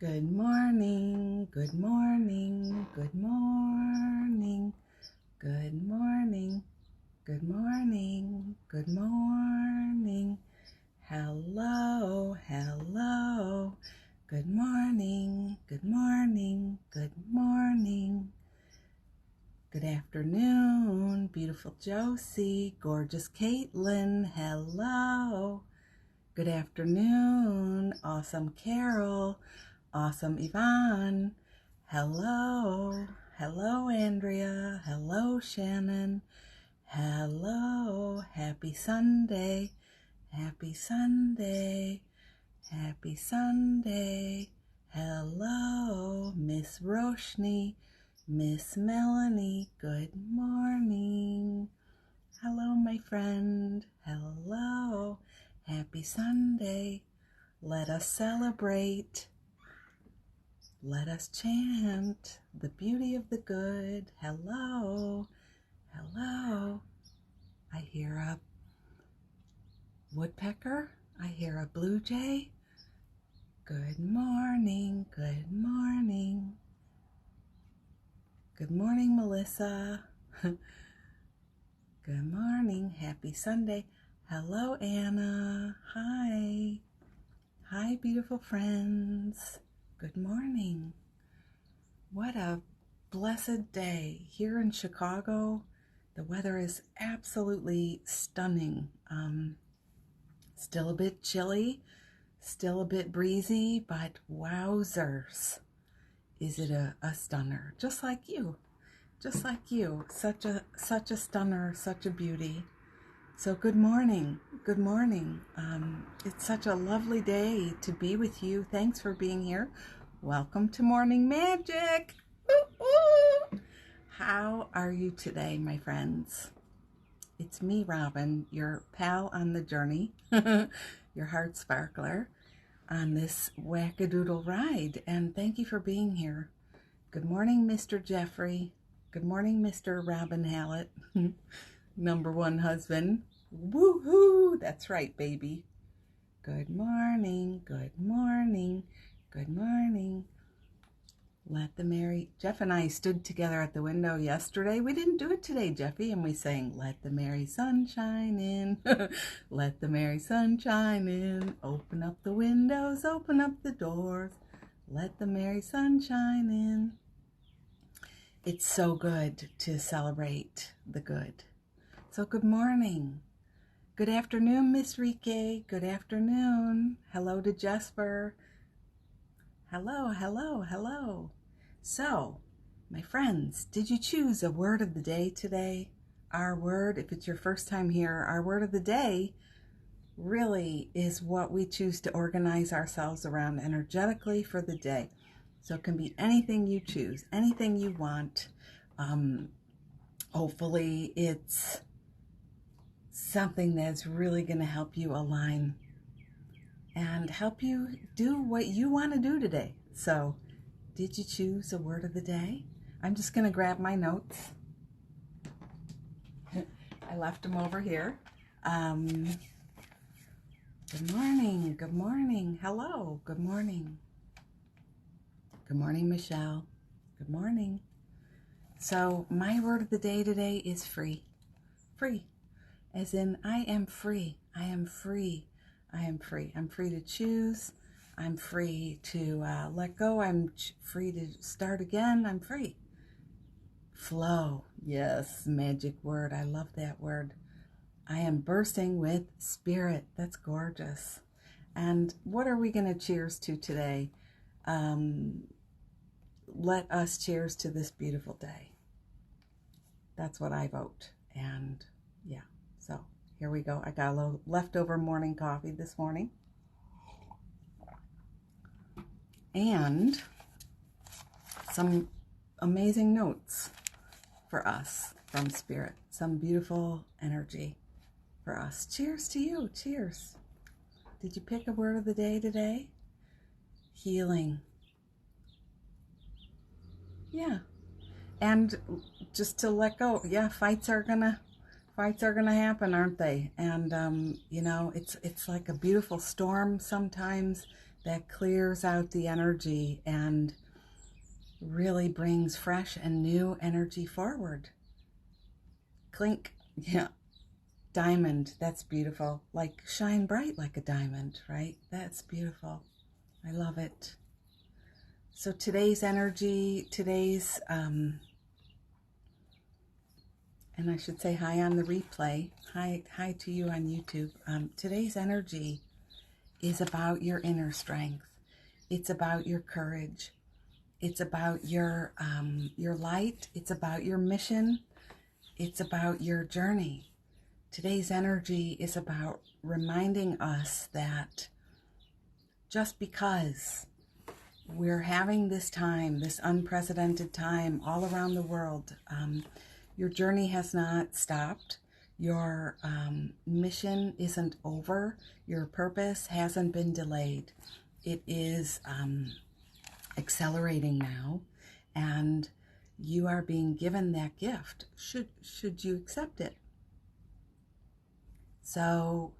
Good morning, good morning, good morning, good morning, good morning, good morning. Hello, hello. Good morning, good morning, good morning. Good afternoon, beautiful Josie, gorgeous Caitlin, hello. Good afternoon, awesome Carol, awesome Yvonne, hello. Hello Andrea, hello Shannon, hello, happy Sunday, happy Sunday, happy Sunday. Hello, Miss Roshni, Miss Melanie, good morning. Hello, my friend. Hello. Happy Sunday. Let us celebrate. Let us chant the beauty of the good. Hello. Hello. I hear a woodpecker. I hear a blue jay. Good morning. Good morning. Good morning, Melissa. Good morning. Happy Sunday. Hello, Anna. Hi. Hi, beautiful friends. Good morning. What a blessed day. Here in Chicago, the weather is absolutely stunning. Still a bit chilly, still a bit breezy, but wowzers. Is it a stunner? Just like you. Just like you. Such a stunner, such a beauty. So good morning. Good morning. It's such a lovely day to be with you. Thanks for being here. Welcome to Morning Magic. Ooh, ooh. How are you today, my friends? It's me, Robin, your pal on the journey, your heart sparkler on this wackadoodle ride. And thank you for being here. Good morning, Mr. Jeffrey. Good morning, Mr. Robin Hallett, number one husband. Woohoo! That's right, baby. Good morning, good morning, good morning. Let the merry... Jeff and I stood together at the window yesterday. We didn't do it today, Jeffy, and we sang, let the merry sunshine in. Let the merry sunshine in. Open up the windows, open up the doors. Let the merry sunshine in. It's so good to celebrate the good. So good morning. Good afternoon, Miss Rike. Good afternoon. Hello to Jesper. Hello, hello, hello. So, my friends, did you choose a word of the day today? Our word, if it's your first time here, our word of the day really is what we choose to organize ourselves around energetically for the day. So it can be anything you choose, anything you want. Hopefully it's something that's really going to help you align and help you do what you want to do today. So, did you choose a word of the day? I'm just going to grab my notes. I left them over here. Good morning. Good morning. Hello. Good morning. Good morning, Michelle. Good morning. So, my word of the day today is free. Free. As in, I am free. I am free. I am free. I'm free to choose. I'm free to let go. I'm free to start again. I'm free. Flow. Yes, magic word. I love that word. I am bursting with spirit. That's gorgeous. And what are we going to cheers to today? Let us cheers to this beautiful day. That's what I vote. And yeah. So here we go. I got a little leftover morning coffee this morning. And some amazing notes for us from Spirit. Some beautiful energy for us. Cheers to you. Cheers. Did you pick a word of the day today? Healing. Yeah. And just to let go. Yeah, fights are gonna happen, aren't they? And you know, it's like a beautiful storm sometimes that clears out the energy and really brings fresh and new energy forward. Clink. Yeah. Diamond. That's beautiful. Like shine bright like a diamond, right? That's beautiful. I love it. So today's energy, and I should say hi on the replay. Hi to you on YouTube. Today's energy is about your inner strength. It's about your courage. It's about your light. It's about your mission. It's about your journey. Today's energy is about reminding us that just because we're having this time, this unprecedented time all around the world, your journey has not stopped. Your mission isn't over. Your purpose hasn't been delayed. It is accelerating now, and you are being given that gift should you accept it. So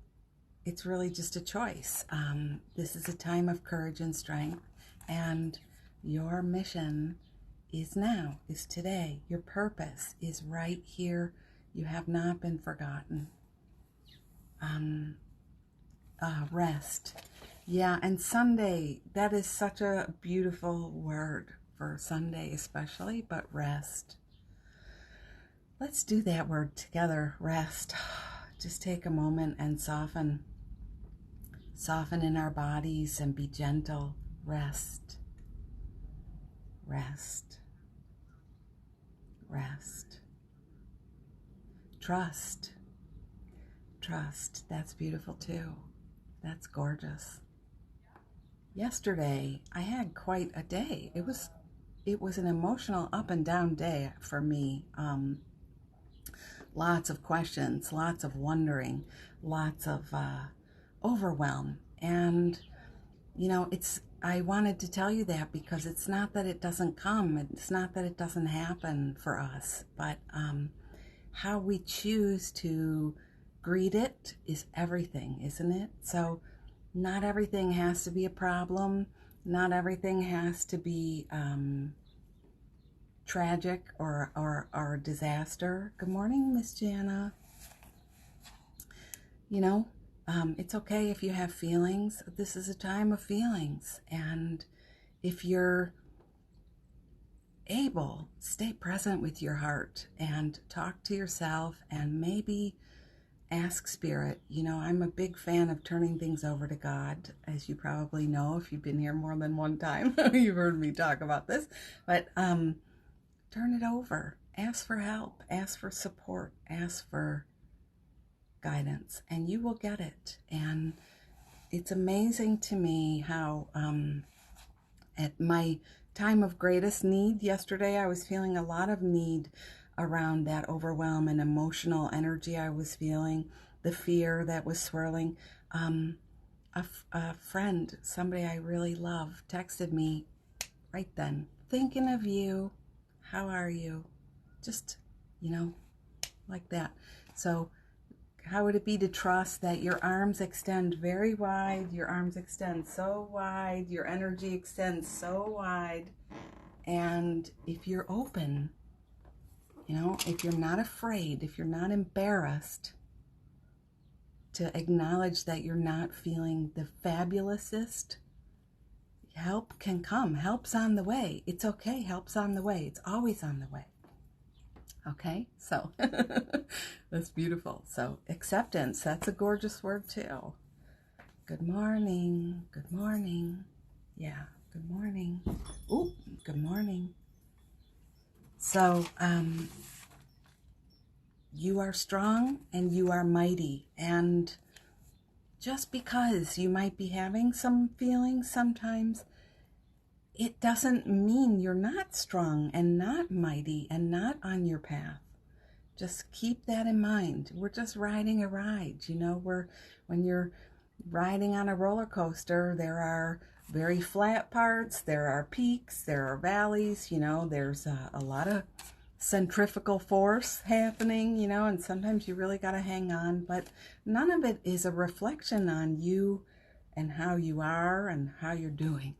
it's really just a choice. This is a time of courage and strength, and your mission is now, is today. Your purpose is right here. You have not been forgotten. Rest. Yeah, and Sunday, that is such a beautiful word for Sunday especially, but rest. Let's do that word together, rest. Just take a moment and soften in our bodies and be gentle. Rest. Rest. Rest. Trust. Trust. That's beautiful too. That's gorgeous. Yesterday, I had quite a day. It was an emotional up and down day for me. Lots of questions, lots of wondering, lots of overwhelm. And, I wanted to tell you that because it's not that it doesn't come. It's not that it doesn't happen for us, but how we choose to greet it is everything, isn't it? So not everything has to be a problem. Not everything has to be tragic or disaster. Good morning, Miss Jana. It's okay if you have feelings. This is a time of feelings. And if you're able, stay present with your heart and talk to yourself and maybe ask Spirit. I'm a big fan of turning things over to God, as you probably know if you've been here more than one time. You've heard me talk about this. But turn it over. Ask for help. Ask for support. Ask for guidance, and you will get it. And it's amazing to me how at my time of greatest need yesterday, I was feeling a lot of need around that overwhelm and emotional energy I was feeling, the fear that was swirling. A friend, somebody I really love, texted me right then, thinking of you, how are you? Just, like that. So how would it be to trust that your arms extend very wide, your arms extend so wide, your energy extends so wide, and if you're open, if you're not afraid, if you're not embarrassed to acknowledge that you're not feeling the fabulousest, help can come. Help's on the way. It's okay. Help's on the way. It's always on the way. Okay, so that's beautiful. So acceptance, that's a gorgeous word too. Good morning. Good morning. Yeah, good morning. Ooh, good morning. So you are strong and you are mighty. And just because you might be having some feelings sometimes, it doesn't mean you're not strong and not mighty and not on your path. Just keep that in mind. We're just riding a ride. When you're riding on a roller coaster, there are very flat parts, there are peaks, there are valleys, there's a lot of centrifugal force happening, and sometimes you really got to hang on, but none of it is a reflection on you and how you are and how you're doing.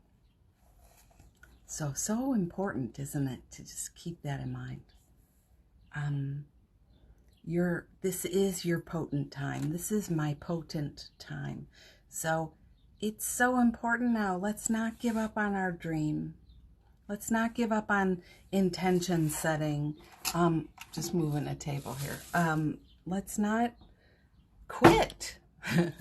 So important, isn't it, to just keep that in mind. This is your potent time. This is my potent time. So it's so important now. Let's not give up on our dream. Let's not give up on intention setting. Just moving a table here. Let's not quit. So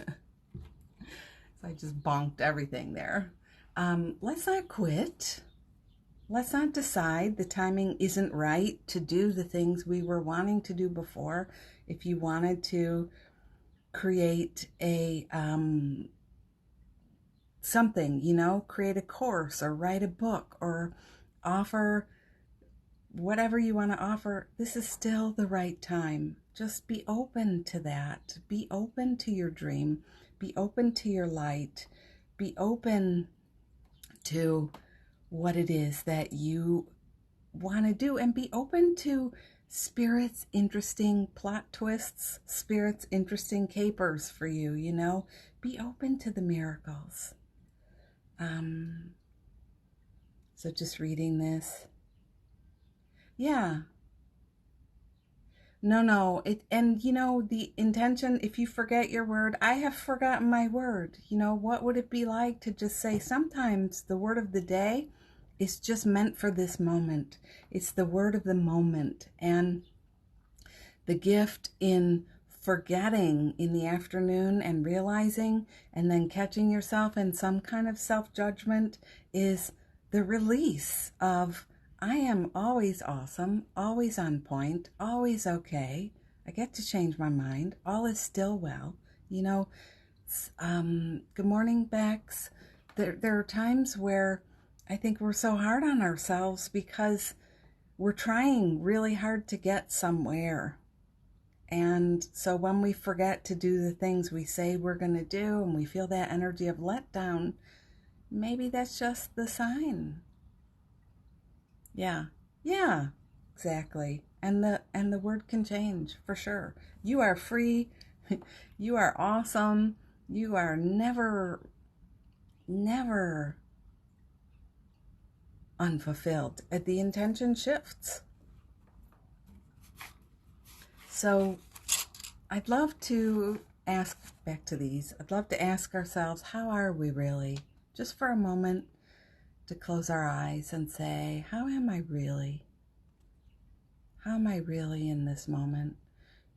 I just bonked everything there. Let's not quit. Let's not decide the timing isn't right to do the things we were wanting to do before. If you wanted to create a something, create a course or write a book or offer whatever you want to offer, this is still the right time. Just be open to that. Be open to your dream. Be open to your light. Be open to what it is that you want to do, and be open to Spirit's interesting plot twists, Spirit's interesting capers for you, Be open to the miracles. So just reading this. Yeah. No. The intention, if you forget your word, I have forgotten my word. What would it be like to just say, sometimes the word of the day is just meant for this moment. It's the word of the moment. And the gift in forgetting in the afternoon and realizing and then catching yourself in some kind of self-judgment is the release of, I am always awesome, always on point, always okay. I get to change my mind. All is still well. Good morning, Bex. There are times where I think we're so hard on ourselves because we're trying really hard to get somewhere. And so when we forget to do the things we say we're going to do and we feel that energy of letdown, maybe that's just the sign. Yeah, exactly. And the word can change for sure. You are free. You are awesome. You are never unfulfilled. The intention shifts. So I'd love to ask, back to these, I'd love to ask ourselves, how are we really? Just for a moment to close our eyes and say, how am I really? How am I really in this moment?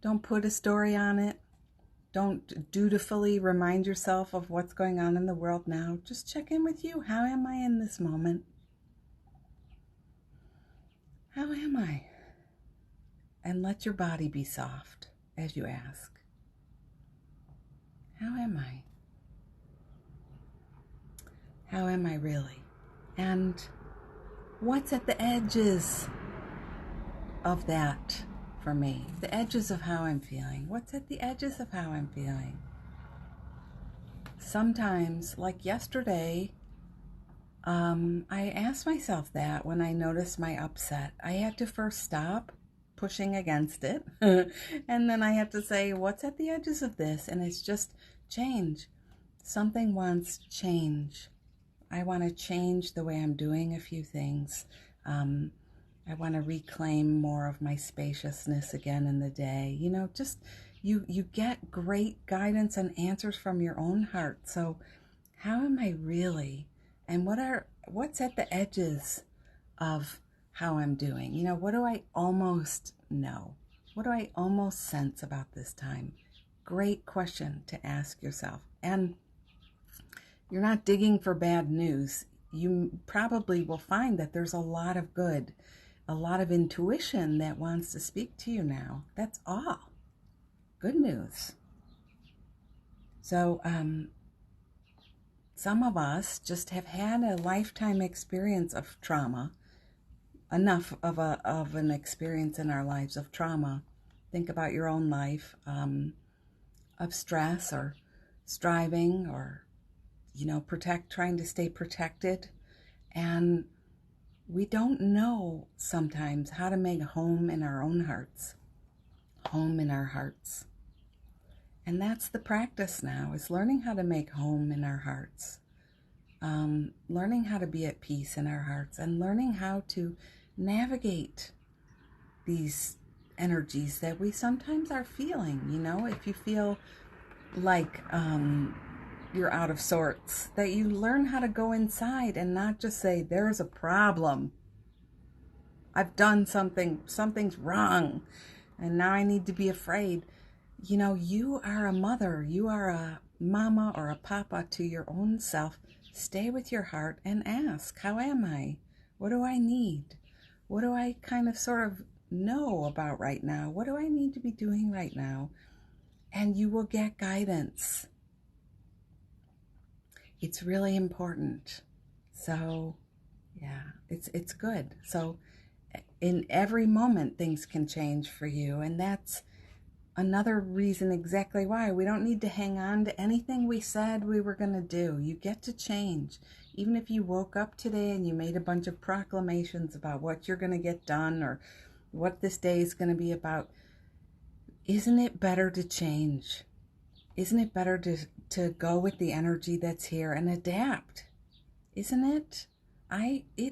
Don't put a story on it. Don't dutifully remind yourself of what's going on in the world now. Just check in with you. How am I in this moment? How am I? And let your body be soft as you ask. How am I? How am I really? And what's at the edges of that for me? The edges of how I'm feeling. What's at the edges of how I'm feeling? Sometimes, like yesterday, I asked myself that when I noticed my upset. I had to first stop pushing against it. And then I had to say, what's at the edges of this? And it's just change. Something wants change. I want to change the way I'm doing a few things. I want to reclaim more of my spaciousness again in the day. Just you get great guidance and answers from your own heart. So how am I really? And what's at the edges of how I'm doing? What do I almost know? What do I almost sense about this time? Great question to ask yourself. And you're not digging for bad news. You probably will find that there's a lot of good, a lot of intuition that wants to speak to you now. That's all. Good news. So, some of us just have had a lifetime experience of trauma, enough of an experience in our lives of trauma. Think about your own life of stress or striving or, trying to stay protected. And we don't know sometimes how to make home in our own hearts, home in our hearts. And that's the practice now, is learning how to make home in our hearts, learning how to be at peace in our hearts, and learning how to navigate these energies that we sometimes are feeling. If you feel like you're out of sorts, that you learn how to go inside and not just say, there's a problem. I've done something's wrong, and now I need to be afraid. You are a mother, you are a mama or a papa to your own self. Stay with your heart and ask, how am I? What do I need? What do I kind of sort of know about right now? What do I need to be doing right now? And you will get guidance. It's really important. So, yeah, it's good. So, in every moment, things can change for you. And that's another reason exactly why we don't need to hang on to anything we said we were going to do. You get to change. Even if you woke up today and you made a bunch of proclamations about what you're going to get done or what this day is going to be about, isn't it better to change? Isn't it better to go with the energy that's here and adapt? Isn't it?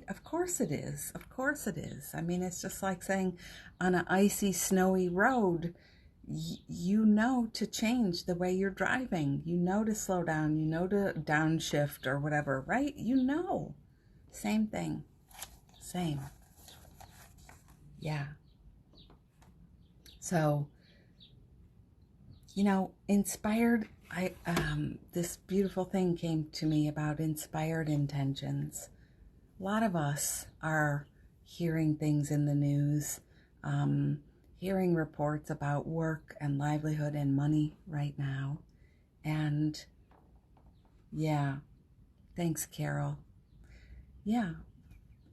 Of course it is. Of course it is. I mean, it's just like saying on an icy, snowy road, you know to change the way you're driving. You know to slow down. You know to downshift or whatever, right? Same thing. Same. Yeah. So, inspired, this beautiful thing came to me about inspired intentions. A lot of us are hearing things in the news, hearing reports about work and livelihood and money right now. And yeah, thanks, Carol. Yeah,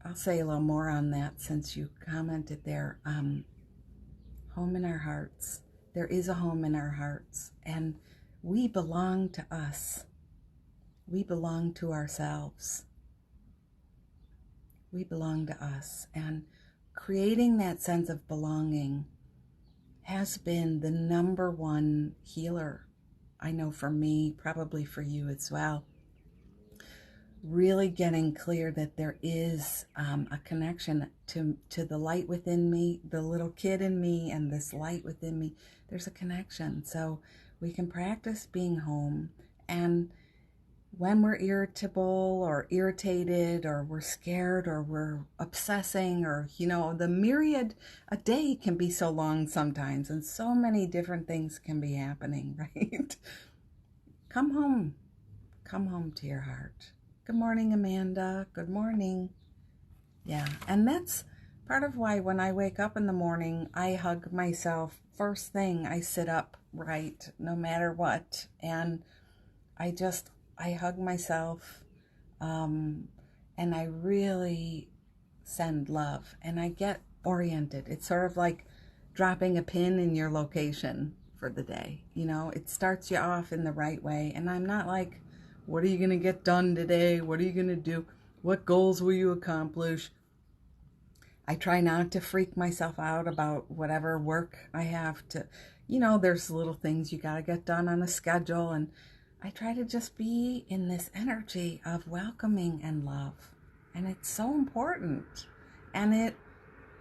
I'll say a little more on that since you commented there. Home in our hearts. There is a home in our hearts, and we belong to us. We belong to ourselves. We belong to us, and creating that sense of belonging has been the number one healer. I know for me, probably for you as well. Really getting clear that there is a connection to the light within me, the little kid in me, and this light within me. There's a connection. So we can practice being home. And when we're irritable or irritated or we're scared or we're obsessing or, the myriad, a day can be so long sometimes and so many different things can be happening, right? Come home. Come home to your heart. Good morning, Amanda. Good morning. Yeah, and that's part of why when I wake up in the morning, I hug myself. First thing, I sit up right, no matter what. And I hug myself, and I really send love, and I get oriented. It's sort of like dropping a pin in your location for the day. It starts you off in the right way, and I'm not like, what are you going to get done today? What are you going to do? What goals will you accomplish? I try not to freak myself out about whatever work I have to, there's little things you got to get done on a schedule, and I try to just be in this energy of welcoming and love. And it's so important. And it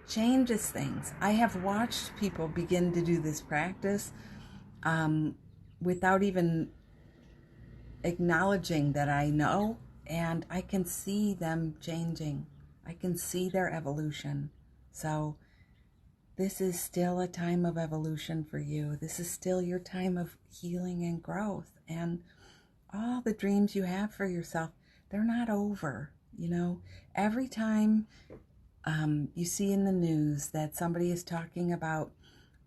changes things. I have watched people begin to do this practice without even acknowledging that I know. And I can see them changing. I can see their evolution. So this is still a time of evolution for you. This is still your time of healing and growth. And all the dreams you have for yourself, they're not over. Every time you see in the news that somebody is talking about,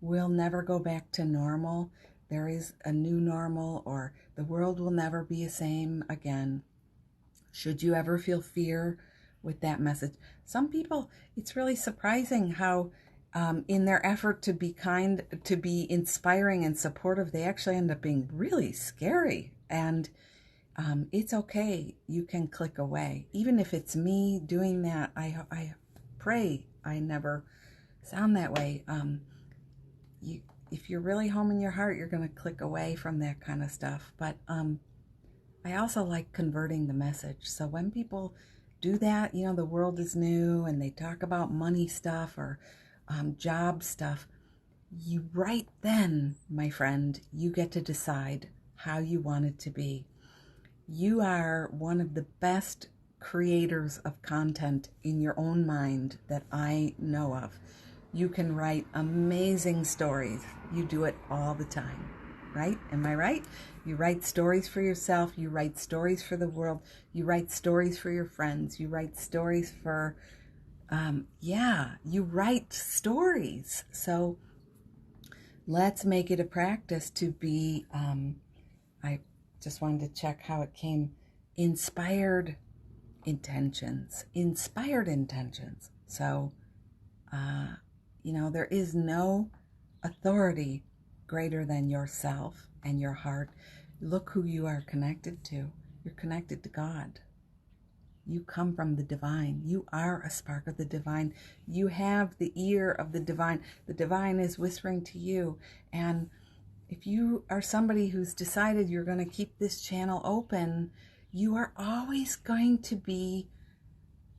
we'll never go back to normal, there is a new normal, or the world will never be the same again. Should you ever feel fear with that message? Some people, it's really surprising how in their effort to be kind, to be inspiring and supportive, they actually end up being really scary. And it's okay. You can click away. Even if it's me doing that, I pray I never sound that way. if you're really home in your heart, you're going to click away from that kind of stuff. But I also like converting the message. So when people do that, you know, the world is new and they talk about money stuff or job stuff, you right then, my friend, you get to decide how you want it to be. You are one of the best creators of content in your own mind that I know of. You can write amazing stories. You do it all the time, right? Am I right? You write stories for yourself. You write stories for the world. You write stories for your friends. You write stories for, you write stories. So let's make it a practice to be, I just wanted to check how it came, inspired intentions. So, you know, there is no authority greater than yourself and your heart. Look who you are connected to. You're connected to God. You come from the divine. You are a spark of the divine. You have the ear of the divine. The divine is whispering to you. And if you are somebody who's decided you're going to keep this channel open, you are always going to be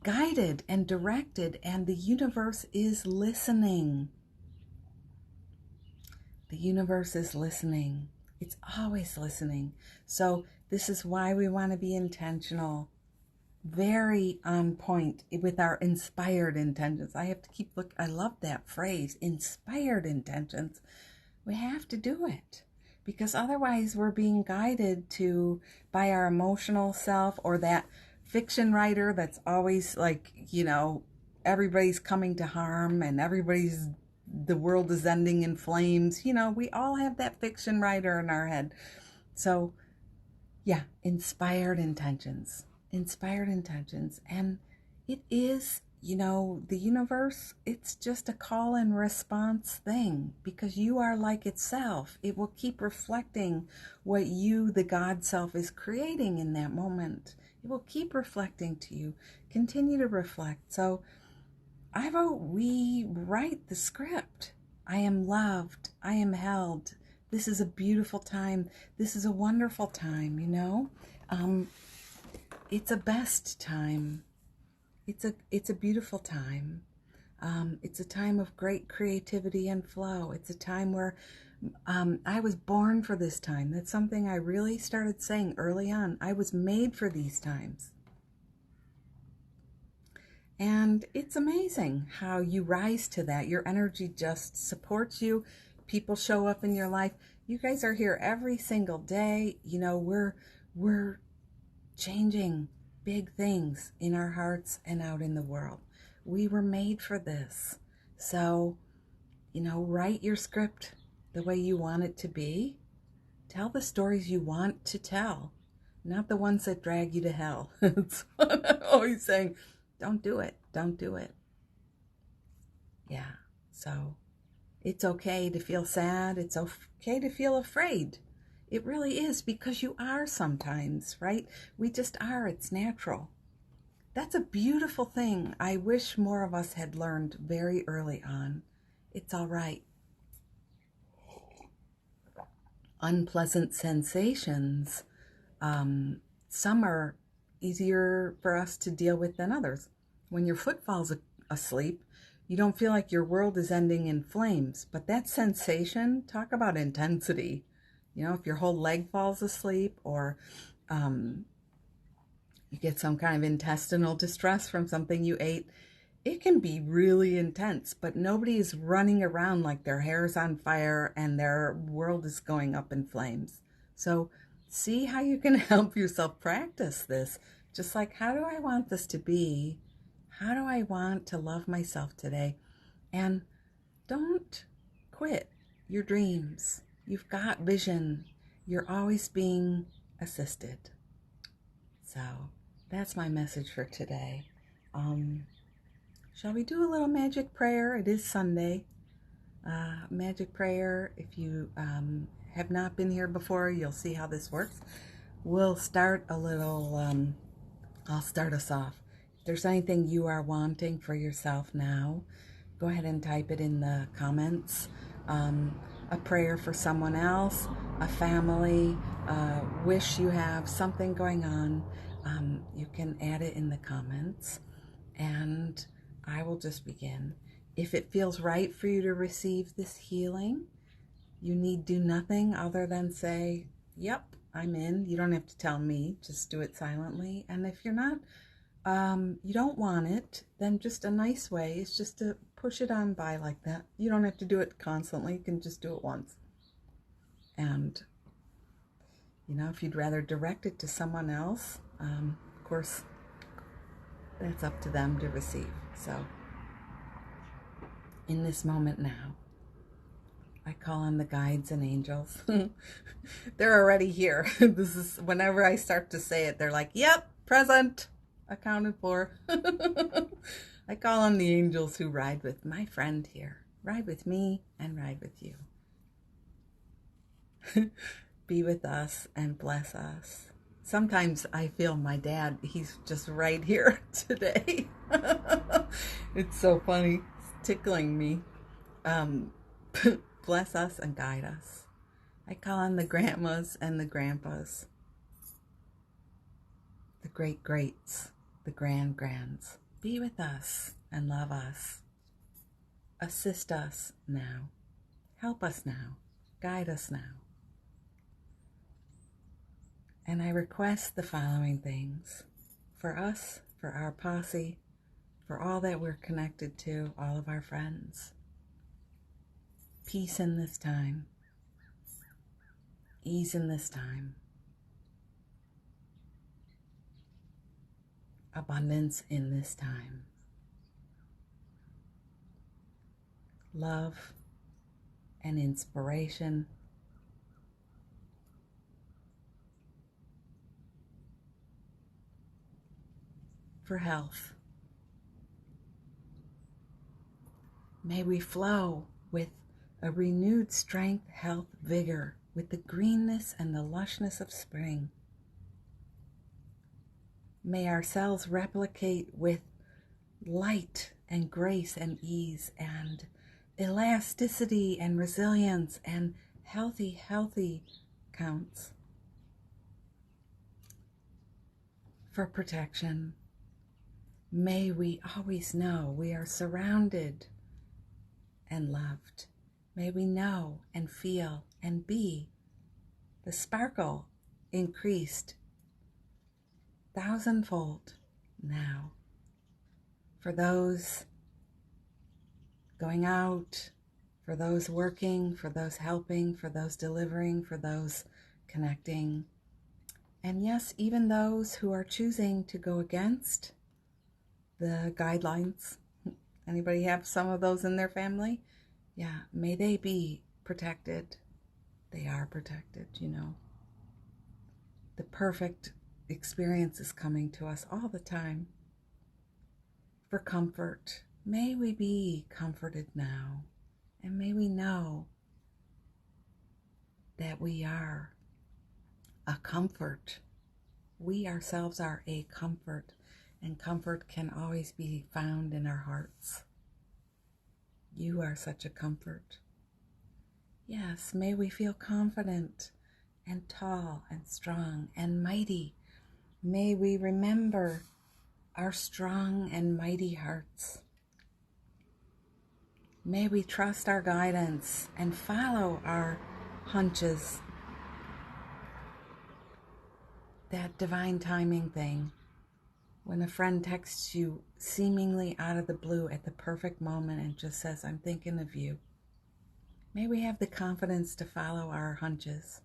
guided and directed, and the universe is listening. The universe is listening. It's always listening. So this is why we want to be intentional, very on point with our inspired intentions. I have to keep looking. I love that phrase, inspired intentions. We have to do it because otherwise we're being guided by our emotional self or that fiction writer that's always like, you know, everybody's coming to harm and the world is ending in flames. You know, we all have that fiction writer in our head. So yeah, inspired intentions. And it is, you know, the universe, it's just a call and response thing because you are like itself. It will keep reflecting what you, the God self, is creating in that moment. It will keep reflecting to you. Continue to reflect. So I vote we write the script. I am loved. I am held. This is a beautiful time. This is a wonderful time, you know. It's a best time. It's a beautiful time. It's a time of great creativity and flow. It's a time where I was born for this time. That's something I really started saying early on. I was made for these times. And it's amazing how you rise to that. Your energy just supports you. People show up in your life. You guys are here every single day. You know, we're changing big things in our hearts and out in the world. We were made for this. So, you know, write your script the way you want it to be. Tell the stories you want to tell, not the ones that drag you to hell. That's what I'm always saying. Don't do it. Don't do it. Yeah. So it's okay to feel sad. It's okay to feel afraid. It really is, because you are sometimes, right? We just are. It's natural. That's a beautiful thing. I wish more of us had learned very early on. It's all right. Unpleasant sensations, some are easier for us to deal with than others. When your foot falls asleep, you don't feel like your world is ending in flames. But that sensation, talk about intensity. You know, if your whole leg falls asleep, or you get some kind of intestinal distress from something you ate, it can be really intense, but nobody is running around like their hair is on fire and their world is going up in flames. So see how you can help yourself practice this. Just like, how do I want this to be? How do I want to love myself today? And don't quit your dreams. You've got vision. You're always being assisted. So that's my message for today. Shall we do a little magic prayer? It is Sunday. Magic prayer. If you have not been here before, you'll see how this works. We'll start a little, I'll start us off. If there's anything you are wanting for yourself now, go ahead and type it in the comments. a prayer for someone else, a family, wish you have, something going on, you can add it in the comments, and I will just begin. If it feels right for you to receive this healing, you need do nothing other than say, yep, I'm in. You don't have to tell me, just do it silently. And if you're not, you don't want it, then just a nice way is just to push it on by like that. You don't have to do it constantly. You can just do it once. And, you know, if you'd rather direct it to someone else, of course, that's up to them to receive. So, in this moment now, I call on the guides and angels. They're already here. This is, whenever I start to say it, they're like, yep, present, accounted for. I call on the angels who ride with my friend here. Ride with me and ride with you. Be with us and bless us. Sometimes I feel my dad, he's just right here today. It's so funny. It's tickling me. Bless us and guide us. I call on the grandmas and the grandpas, the great-greats, the grand-grands. Be with us and love us. Assist us now. Help us now. Guide us now. And I request the following things for us, for our posse, for all that we're connected to, all of our friends. Peace in this time. Ease in this time. Abundance in this time. Love and inspiration. For health. May we flow with a renewed strength, health, vigor, with the greenness and the lushness of spring. May our cells replicate with light and grace and ease and elasticity and resilience and healthy counts. For protection, may we always know we are surrounded and loved. May we know and feel and be the sparkle increased thousandfold now. For those going out, for those working, for those helping, for those delivering, for those connecting. And yes, even those who are choosing to go against the guidelines. Anybody have some of those in their family? Yeah, may they be protected. They are protected, you know. The perfect experience is coming to us all the time. For comfort, may we be comforted now, and may we know that we are a comfort. We ourselves are a comfort, and comfort can always be found in our hearts. You are such a comfort. Yes, may we feel confident and tall and strong and mighty. May we remember our strong and mighty hearts. May we trust our guidance and follow our hunches. That divine timing thing. When a friend texts you seemingly out of the blue at the perfect moment and just says, I'm thinking of you. May we have the confidence to follow our hunches.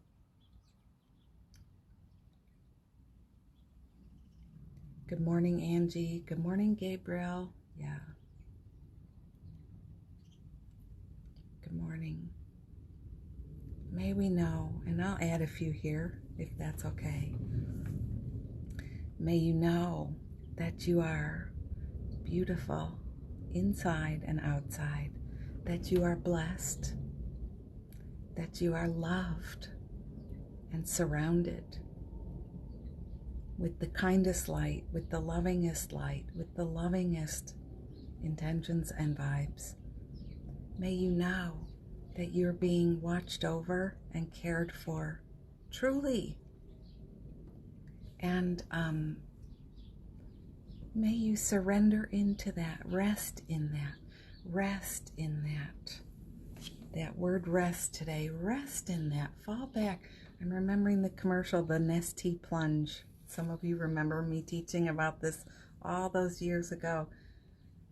Good morning, Angie. Good morning, Gabriel. Yeah. Good morning. May we know, and I'll add a few here if that's okay. May you know that you are beautiful inside and outside, that you are blessed, that you are loved and surrounded with the kindest light, with the lovingest light, with the lovingest intentions and vibes. May you know that you're being watched over and cared for, truly. And may you surrender into that, rest in that, rest in that. That word rest today, rest in that, fall back. I'm remembering the commercial, the Nestea Plunge. Some of you remember me teaching about this all those years ago.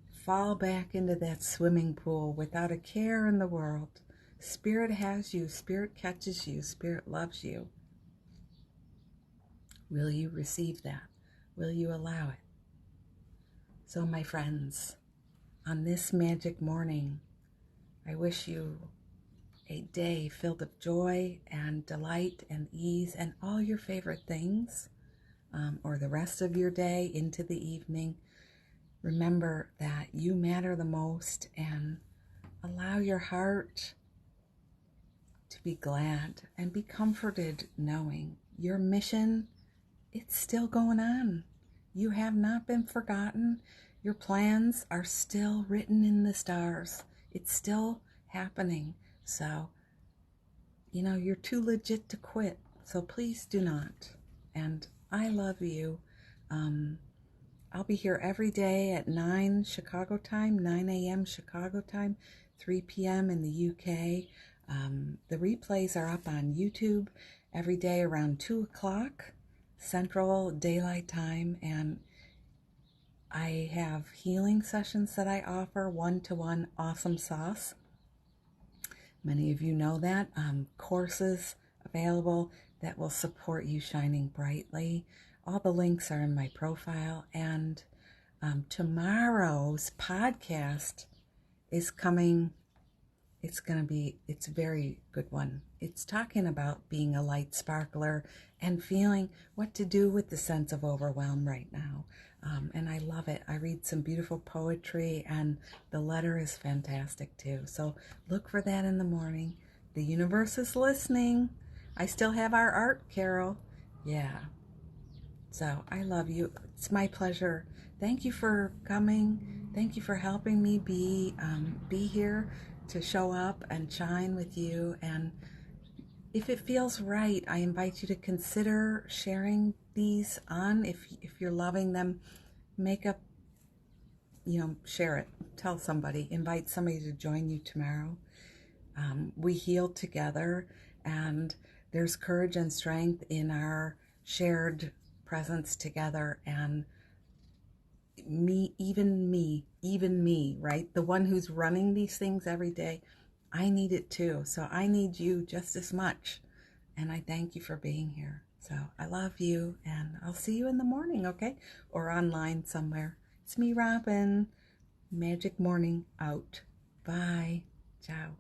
Fall back into that swimming pool without a care in the world. Spirit has you, Spirit catches you, Spirit loves you. Will you receive that? Will you allow it? So my friends, on this magic morning, I wish you a day filled with joy and delight and ease and all your favorite things, or the rest of your day into the evening. Remember that you matter the most, and allow your heart to be glad and be comforted knowing your mission, it's still going on. You have not been forgotten. Your plans are still written in the stars. It's still happening. So, you're too legit to quit. So please do not. And I love you. I'll be here every day at 9 Chicago time, 9 a.m. Chicago time, 3 p.m. in the UK. The replays are up on YouTube every day around 2 o'clock Central Daylight Time. And I have healing sessions that I offer, one-to-one awesome sauce. Many of you know that. Courses available that will support you shining brightly. All the links are in my profile. And tomorrow's podcast is coming. It's a very good one. It's talking about being a light sparkler and feeling what to do with the sense of overwhelm right now. And I love it. I read some beautiful poetry, and the letter is fantastic too. So look for that in the morning. The universe is listening. I still have our art, Carol. Yeah. So I love you. It's my pleasure. Thank you for coming. Thank you for helping me be here to show up and shine with you. And if it feels right, I invite you to consider sharing these on. If you're loving them, share it. Tell somebody. Invite somebody to join you tomorrow. We heal together, and there's courage and strength in our shared presence together. And even me, right? The one who's running these things every day, I need it too. So I need you just as much. And I thank you for being here. So I love you, and I'll see you in the morning, okay? Or online somewhere. It's me, Robin. Magic morning out. Bye. Ciao.